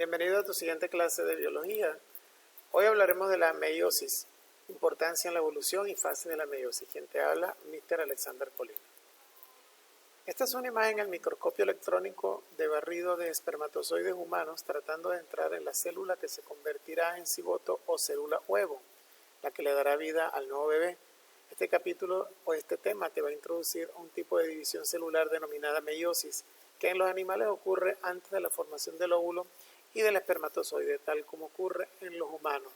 Bienvenido a tu siguiente clase de biología. Hoy hablaremos de la meiosis, importancia en la evolución y fase de la meiosis. Quien te habla, Mr. Alexander Colina. Esta es una imagen al microscopio electrónico de barrido de espermatozoides humanos tratando de entrar en la célula que se convertirá en cigoto o célula huevo, la que le dará vida al nuevo bebé. Este capítulo o este tema te va a introducir un tipo de división celular denominada meiosis, que en los animales ocurre antes de la formación del óvulo y del espermatozoide, tal como ocurre en los humanos.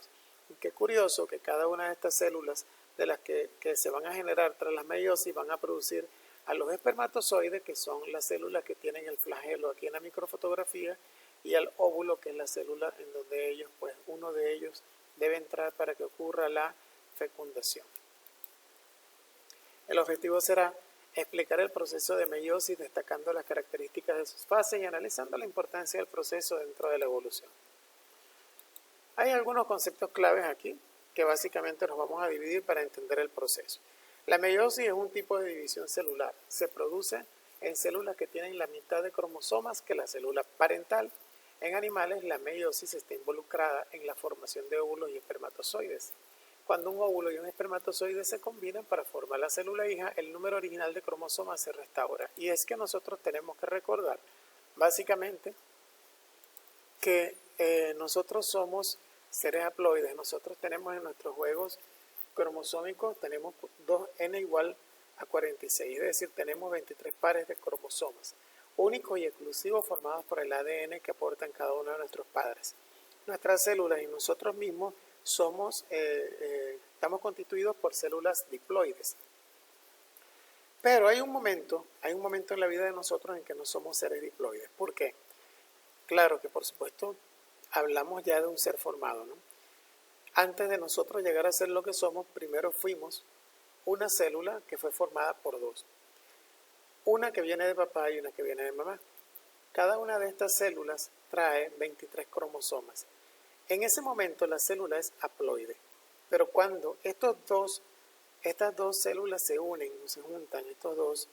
Y qué curioso que cada una de estas células de las que se van a generar tras la meiosis van a producir a los espermatozoides, que son las células que tienen el flagelo aquí en la microfotografía, y al óvulo, que es la célula en donde ellos, pues uno de ellos debe entrar para que ocurra la fecundación. El objetivo será explicar el proceso de meiosis destacando las características de sus fases y analizando la importancia del proceso dentro de la evolución. Hay algunos conceptos claves aquí que básicamente nos vamos a dividir para entender el proceso. La meiosis es un tipo de división celular. Se produce en células que tienen la mitad de cromosomas que la célula parental. En animales, la meiosis está involucrada en la formación de óvulos y espermatozoides. Cuando un óvulo y un espermatozoide se combinan para formar la célula hija, el número original de cromosomas se restaura. Y es que nosotros tenemos que recordar, básicamente, que nosotros somos seres haploides. Nosotros tenemos en nuestros juegos cromosómicos, tenemos 2n igual a 46, es decir, tenemos 23 pares de cromosomas, únicos y exclusivos formados por el ADN que aportan cada uno de nuestros padres. Nuestras células y nosotros mismos estamos constituidos por células diploides. Pero hay un momento en la vida de nosotros en que no somos seres diploides. ¿Por qué? Claro que por supuesto hablamos ya de un ser formado, ¿no? Antes de nosotros llegar a ser lo que somos, primero fuimos una célula que fue formada por dos. Una que viene de papá y una que viene de mamá. Cada una de estas células trae 23 cromosomas. En ese momento la célula es haploide, pero cuando estas dos células se unen, se juntan estos dos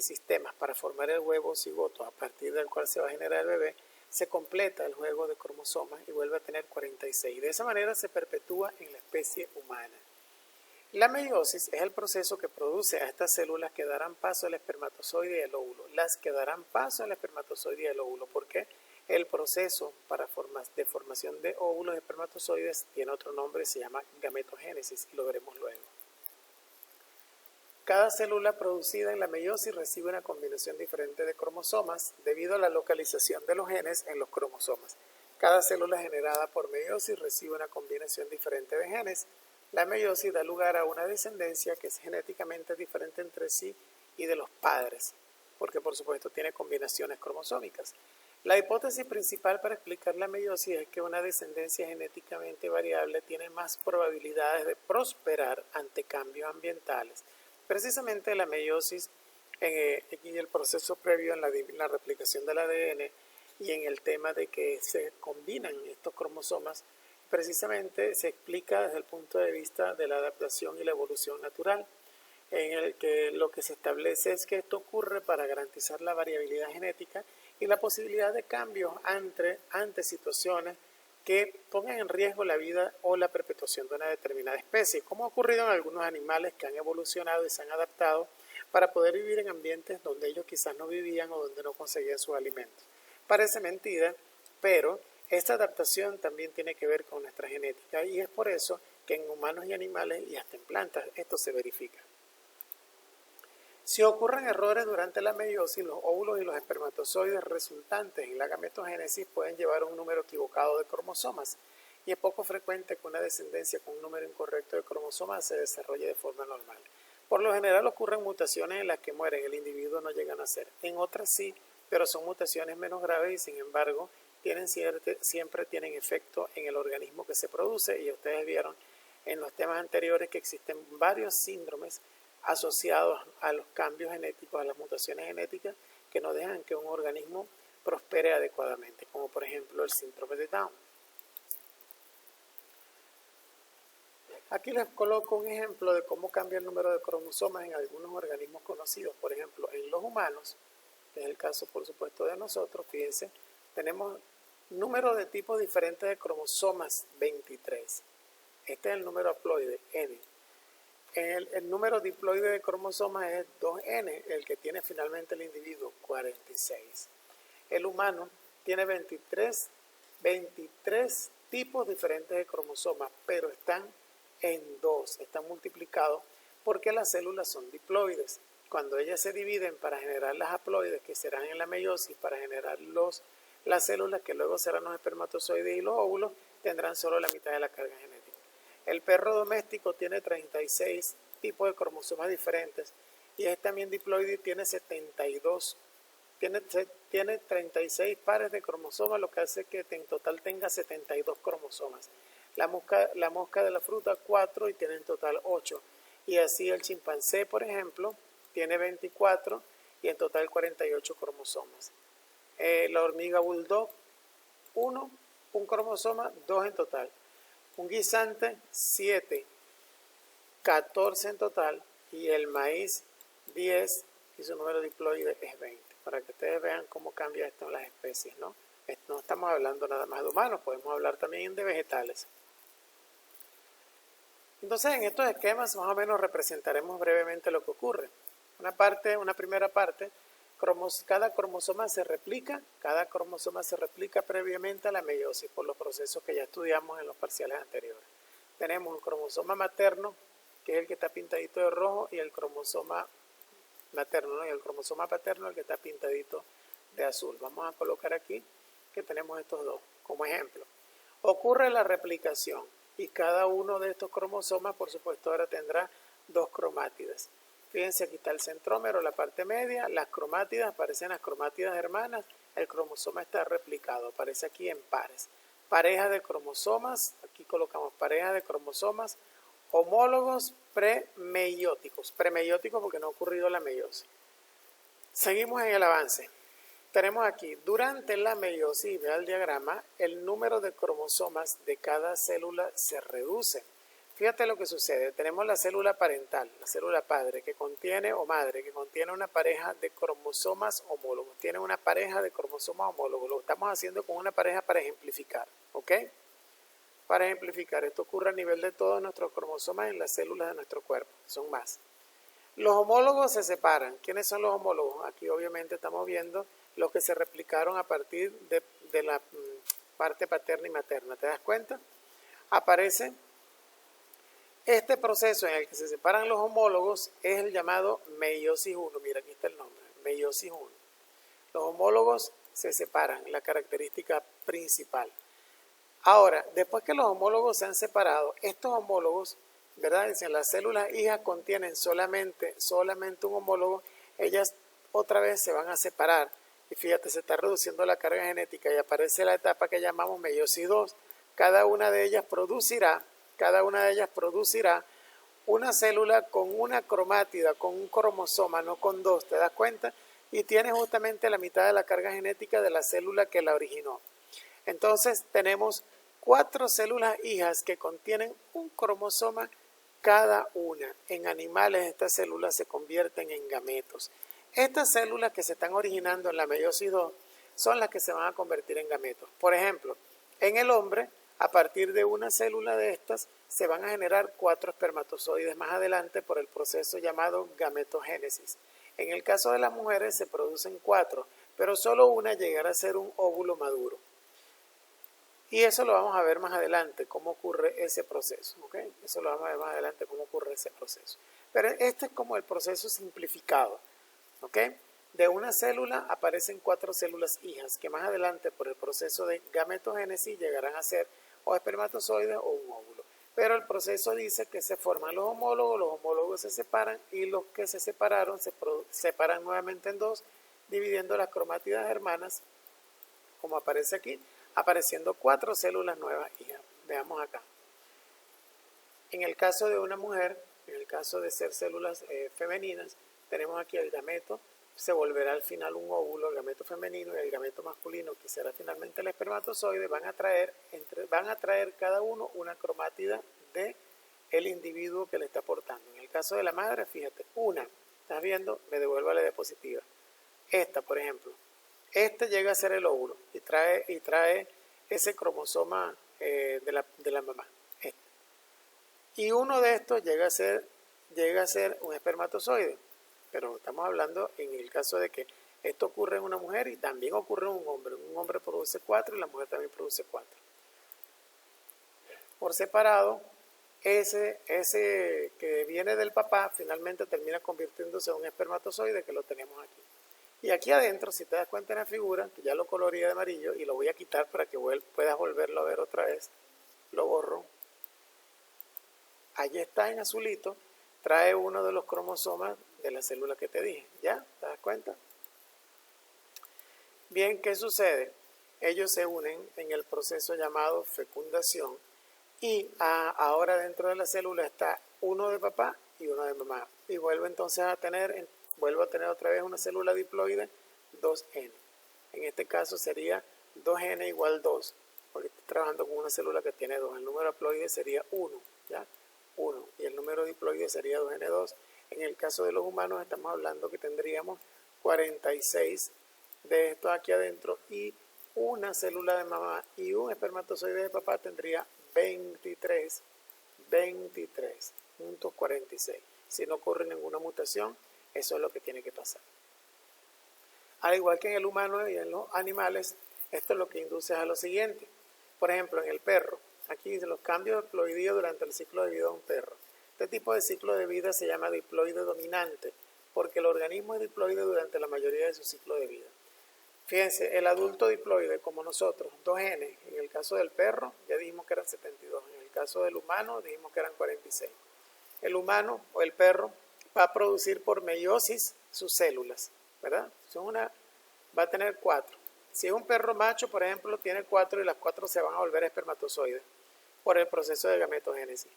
sistemas para formar el huevo cigoto a partir del cual se va a generar el bebé, se completa el juego de cromosomas y vuelve a tener 46. De esa manera se perpetúa en la especie humana. La meiosis es el proceso que produce a estas células que darán paso al espermatozoide y al óvulo. Las que darán paso al espermatozoide y al óvulo. ¿Por qué? El proceso de formación de óvulos y espermatozoides tiene otro nombre, se llama gametogénesis, y lo veremos luego. Cada célula producida en la meiosis recibe una combinación diferente de cromosomas debido a la localización de los genes en los cromosomas. Cada célula generada por meiosis recibe una combinación diferente de genes. La meiosis da lugar a una descendencia que es genéticamente diferente entre sí y de los padres, porque por supuesto tiene combinaciones cromosómicas. La hipótesis principal para explicar la meiosis es que una descendencia genéticamente variable tiene más probabilidades de prosperar ante cambios ambientales. Precisamente la meiosis y el proceso previo en la replicación del ADN y en el tema de que se combinan estos cromosomas, precisamente se explica desde el punto de vista de la adaptación y la evolución natural, en el que lo que se establece es que esto ocurre para garantizar la variabilidad genética y la posibilidad de cambios ante situaciones que pongan en riesgo la vida o la perpetuación de una determinada especie, como ha ocurrido en algunos animales que han evolucionado y se han adaptado para poder vivir en ambientes donde ellos quizás no vivían o donde no conseguían sus alimentos. Parece mentira, pero esta adaptación también tiene que ver con nuestra genética y es por eso que en humanos y animales y hasta en plantas esto se verifica. Si ocurren errores durante la meiosis, los óvulos y los espermatozoides resultantes en la gametogénesis pueden llevar un número equivocado de cromosomas y es poco frecuente que una descendencia con un número incorrecto de cromosomas se desarrolle de forma normal. Por lo general ocurren mutaciones en las que mueren, el individuo no llega a nacer. En otras sí, pero son mutaciones menos graves y sin embargo siempre tienen efecto en el organismo que se produce, y ustedes vieron en los temas anteriores que existen varios síndromes asociados a los cambios genéticos, a las mutaciones genéticas que no dejan que un organismo prospere adecuadamente, como por ejemplo el síndrome de Down. Aquí les coloco un ejemplo de cómo cambia el número de cromosomas en algunos organismos conocidos. Por ejemplo, en los humanos, que es el caso por supuesto de nosotros, fíjense, tenemos Número de tipos diferentes de cromosomas, 23. Este es el número haploide, N. El número diploide de cromosomas es 2N, el que tiene finalmente el individuo, 46. El humano tiene 23 tipos diferentes de cromosomas, pero están en 2, están multiplicados porque las células son diploides. Cuando ellas se dividen para generar las haploides, que serán en la meiosis, para generar las células que luego serán los espermatozoides y los óvulos, tendrán solo la mitad de la carga genética. El perro doméstico tiene 36 tipos de cromosomas diferentes y es también diploide y tiene 72. Tiene 36 pares de cromosomas, lo que hace que en total tenga 72 cromosomas. La mosca de la fruta 4 y tiene en total 8. Y así el chimpancé, por ejemplo, tiene 24 y en total 48 cromosomas. La hormiga bulldog, 1, un cromosoma, 2 en total. Un guisante, 7, 14 en total. Y el maíz, 10 y su número diploide es 20. Para que ustedes vean cómo cambia esto en las especies, ¿no? No estamos hablando nada más de humanos, podemos hablar también de vegetales. Entonces, en estos esquemas más o menos representaremos brevemente lo que ocurre. Una primera parte, cada cromosoma se replica previamente a la meiosis por los procesos que ya estudiamos en los parciales anteriores. Tenemos el cromosoma materno, que es el que está pintadito de rojo, y el cromosoma materno, ¿no? Y el cromosoma paterno, el que está pintadito de azul. Vamos a colocar aquí que tenemos estos dos como ejemplo. Ocurre la replicación y cada uno de estos cromosomas, por supuesto, ahora tendrá 2 cromátidas. Fíjense, aquí está el centrómero, la parte media, las cromátidas, aparecen las cromátidas hermanas, el cromosoma está replicado, aparece aquí en pares. Parejas de cromosomas, aquí colocamos parejas de cromosomas homólogos premeióticos porque no ha ocurrido la meiosis. Seguimos en el avance. Tenemos aquí, durante la meiosis, vea el diagrama, el número de cromosomas de cada célula se reduce. Fíjate lo que sucede. Tenemos la célula parental, la célula padre, que contiene, o madre, que contiene una pareja de cromosomas homólogos. Tiene una pareja de cromosomas homólogos. Lo estamos haciendo con una pareja para ejemplificar, ¿ok? Para ejemplificar, esto ocurre a nivel de todos nuestros cromosomas en las células de nuestro cuerpo. Son más. Los homólogos se separan. ¿Quiénes son los homólogos? Aquí obviamente estamos viendo los que se replicaron a partir de la parte paterna y materna. ¿Te das cuenta? Aparece este proceso en el que se separan los homólogos, es el llamado meiosis 1. Mira, aquí está el nombre, meiosis 1. Los homólogos se separan, la característica principal. Ahora, después que los homólogos se han separado, estos homólogos, ¿verdad? Dicen, las células hijas contienen solamente un homólogo, ellas otra vez se van a separar. Y fíjate, se está reduciendo la carga genética y aparece la etapa que llamamos meiosis 2. Cada una de ellas producirá una célula con una cromátida, con un cromosoma, no con 2, ¿te das cuenta? Y tiene justamente la mitad de la carga genética de la célula que la originó. Entonces tenemos 4 células hijas que contienen un cromosoma cada una. En animales estas células se convierten en gametos. Estas células que se están originando en la meiosis 2 son las que se van a convertir en gametos. Por ejemplo, en el hombre, a partir de una célula de estas, se van a generar 4 espermatozoides más adelante por el proceso llamado gametogénesis. En el caso de las mujeres se producen 4, pero solo una llegará a ser un óvulo maduro. Y eso lo vamos a ver más adelante, cómo ocurre ese proceso, ¿ok? Eso lo vamos a ver más adelante, cómo ocurre ese proceso. Pero este es como el proceso simplificado, ¿ok? De una célula aparecen 4 células hijas, que más adelante por el proceso de gametogénesis llegarán a ser o espermatozoides o un óvulo. Pero el proceso dice que se forman los homólogos se separan y los que se separaron se separan nuevamente en 2, dividiendo las cromátidas hermanas, como aparece aquí, apareciendo 4 células nuevas hijas. Veamos acá. En el caso de una mujer, en el caso de ser células femeninas, tenemos aquí el gameto, se volverá al final un óvulo, el gameto femenino, y el gameto masculino, que será finalmente el espermatozoide, van a traer cada uno una cromátida del individuo que le está aportando. En el caso de la madre, fíjate, una, ¿estás viendo? Me devuelve la diapositiva. Esta, por ejemplo, este llega a ser el óvulo y trae ese cromosoma de la mamá. Y uno de estos llega a ser un espermatozoide. Pero estamos hablando en el caso de que esto ocurre en una mujer y también ocurre en un hombre. Un hombre produce 4 y la mujer también produce 4. Por separado, ese que viene del papá finalmente termina convirtiéndose en un espermatozoide, que lo tenemos aquí. Y aquí adentro, si te das cuenta en la figura, que ya lo coloreé de amarillo y lo voy a quitar para que puedas volverlo a ver otra vez, lo borro. Allí está en azulito, trae uno de los cromosomas de la célula que te dije. ¿Ya? ¿Te das cuenta? Bien, ¿qué sucede? Ellos se unen en el proceso llamado fecundación y ahora dentro de la célula está uno de papá y uno de mamá. Y vuelvo entonces a tener otra vez una célula diploide 2N. En este caso sería 2N igual 2, porque estoy trabajando con una célula que tiene 2. El número haploide sería 1, ¿ya? 1, y el número diploide sería 2N2. En el caso de los humanos estamos hablando que tendríamos 46 de estos aquí adentro y una célula de mamá y un espermatozoide de papá tendría 23 juntos 46. Si no ocurre ninguna mutación, eso es lo que tiene que pasar. Al igual que en el humano y en los animales, esto es lo que induce a lo siguiente. Por ejemplo, en el perro, aquí los cambios diploidíos durante el ciclo de vida de un perro. Este tipo de ciclo de vida se llama diploide dominante, porque el organismo es diploide durante la mayoría de su ciclo de vida. Fíjense, el adulto diploide, como nosotros, 2N, en el caso del perro ya dijimos que eran 72, en el caso del humano dijimos que eran 46. El humano o el perro va a producir por meiosis sus células, ¿verdad? Va a tener 4. Si es un perro macho, por ejemplo, tiene 4 y las 4 se van a volver espermatozoides por el proceso de gametogénesis.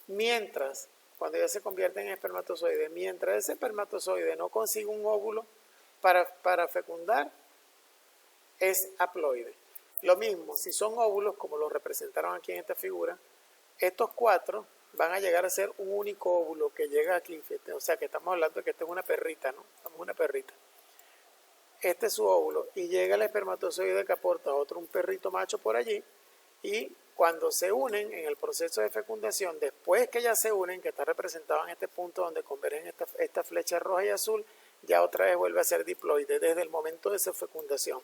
Mientras, cuando ya se convierten en espermatozoides, mientras ese espermatozoide no consigue un óvulo para fecundar, es haploide. Lo mismo, si son óvulos, como lo representaron aquí en esta figura, estos 4 van a llegar a ser un único óvulo que llega aquí, fíjate, o sea que estamos hablando de que esta es una perrita, ¿no? Estamos una perrita. Este es su óvulo y llega el espermatozoide que aporta un perrito macho por allí y cuando se unen en el proceso de fecundación, después que ya se unen, que está representado en este punto donde convergen esta flecha roja y azul, ya otra vez vuelve a ser diploide desde el momento de su fecundación.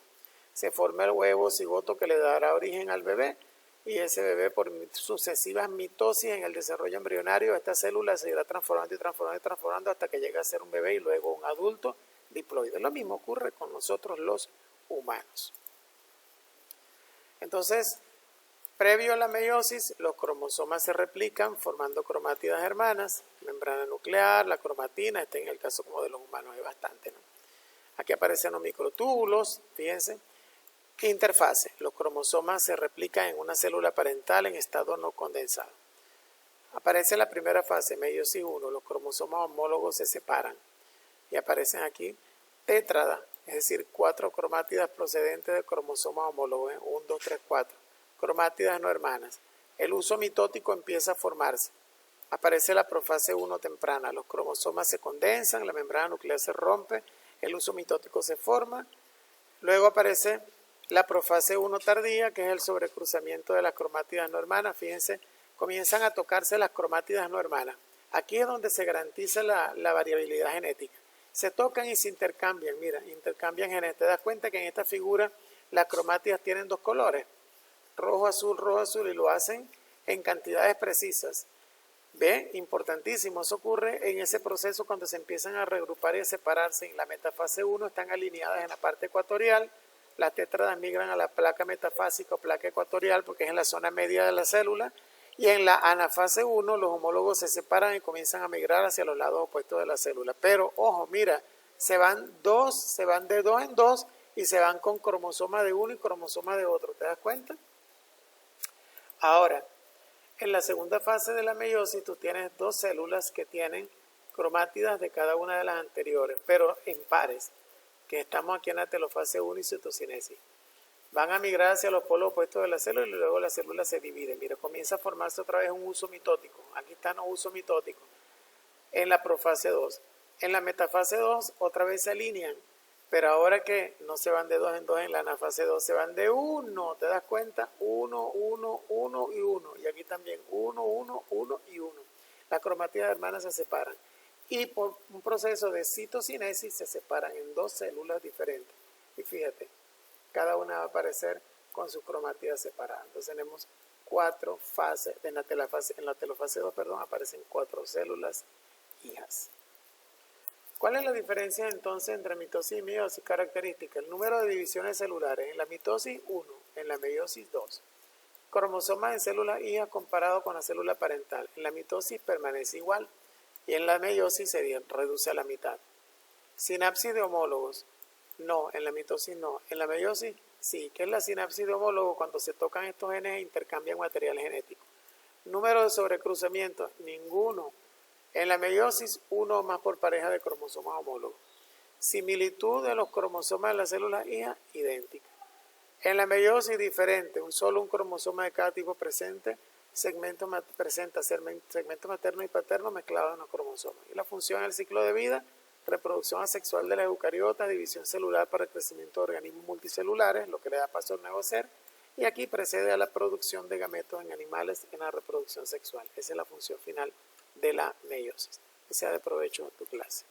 Se forma el huevo cigoto que le dará origen al bebé y ese bebé por sucesivas mitosis en el desarrollo embrionario, esta célula se irá transformando y transformando y transformando hasta que llegue a ser un bebé y luego un adulto diploide. Lo mismo ocurre con nosotros los humanos. Entonces, previo a la meiosis, los cromosomas se replican formando cromátidas hermanas, membrana nuclear, la cromatina, en el caso como de los humanos hay bastante, ¿no? Aquí aparecen los microtúbulos, fíjense. Interfase. Los cromosomas se replican en una célula parental en estado no condensado. Aparece la primera fase, meiosis 1. Los cromosomas homólogos se separan y aparecen aquí tétradas, es decir, 4 cromátidas procedentes de cromosomas homólogos, 1, 2, 3, 4. Cromátidas no hermanas. El uso mitótico empieza a formarse. Aparece la profase 1 temprana. Los cromosomas se condensan, la membrana nuclear se rompe, el uso mitótico se forma. Luego aparece la profase 1 tardía, que es el sobrecruzamiento de las cromátidas no hermanas. Fíjense, comienzan a tocarse las cromátidas no hermanas. Aquí es donde se garantiza la variabilidad genética. Se tocan y se intercambian, mira, intercambian genes. Te das cuenta que en esta figura las cromátidas tienen 2 colores, rojo, azul, y lo hacen en cantidades precisas. ¿Ve? Importantísimo, eso ocurre en ese proceso cuando se empiezan a reagrupar y a separarse. En la metafase 1 están alineadas en la parte ecuatorial, las tétradas migran a la placa metafásica o placa ecuatorial porque es en la zona media de la célula, y en la anafase 1 los homólogos se separan y comienzan a migrar hacia los lados opuestos de la célula. Pero, ojo, mira, se van de 2 en 2 y se van con cromosoma de uno y cromosoma de otro, ¿te das cuenta? Ahora, en la segunda fase de la meiosis tú tienes 2 células que tienen cromátidas de cada una de las anteriores, pero en pares, que estamos aquí en la telofase 1 y citocinesis. Van a migrar hacia los polos opuestos de la célula y luego la célula se divide. Mira, comienza a formarse otra vez un uso mitótico. Aquí están los usos mitóticos en la profase 2. En la metafase 2 otra vez se alinean Pero ahora que no se van de 2 en 2 en la anafase 2, se van de 1, ¿te das cuenta? 1, 1, 1 y 1. Y aquí también 1, 1, 1 y 1. Las cromátidas hermanas se separan. Y por un proceso de citocinesis se separan en 2 células diferentes. Y fíjate, cada una va a aparecer con sus cromátidas separadas. Entonces tenemos 4 fases, en la telofase 2, aparecen 4 células hijas. ¿Cuál es la diferencia entonces entre mitosis y meiosis? Característica: el número de divisiones celulares. En la mitosis 1, en la meiosis 2. Cromosomas en células hijas comparado con la célula parental. En la mitosis permanece igual y en la meiosis se reduce a la mitad. Sinapsis de homólogos. No, en la mitosis no. En la meiosis sí. ¿Qué es la sinapsis de homólogos? Cuando se tocan estos genes e intercambian material genético. Número de sobrecruzamientos. Ninguno. En la meiosis, 1 o más por pareja de cromosomas homólogos. Similitud de los cromosomas de las células hijas, idéntica. En la meiosis, diferente. Solo un cromosoma de cada tipo presenta segmentos materno y paterno mezclados en los cromosomas. Y la función del ciclo de vida: reproducción asexual de las eucariotas, división celular para el crecimiento de organismos multicelulares, lo que le da paso al nuevo ser. Y aquí precede a la producción de gametos en animales en la reproducción sexual. Esa es la función final de la meiosis. Que sea de provecho tu clase.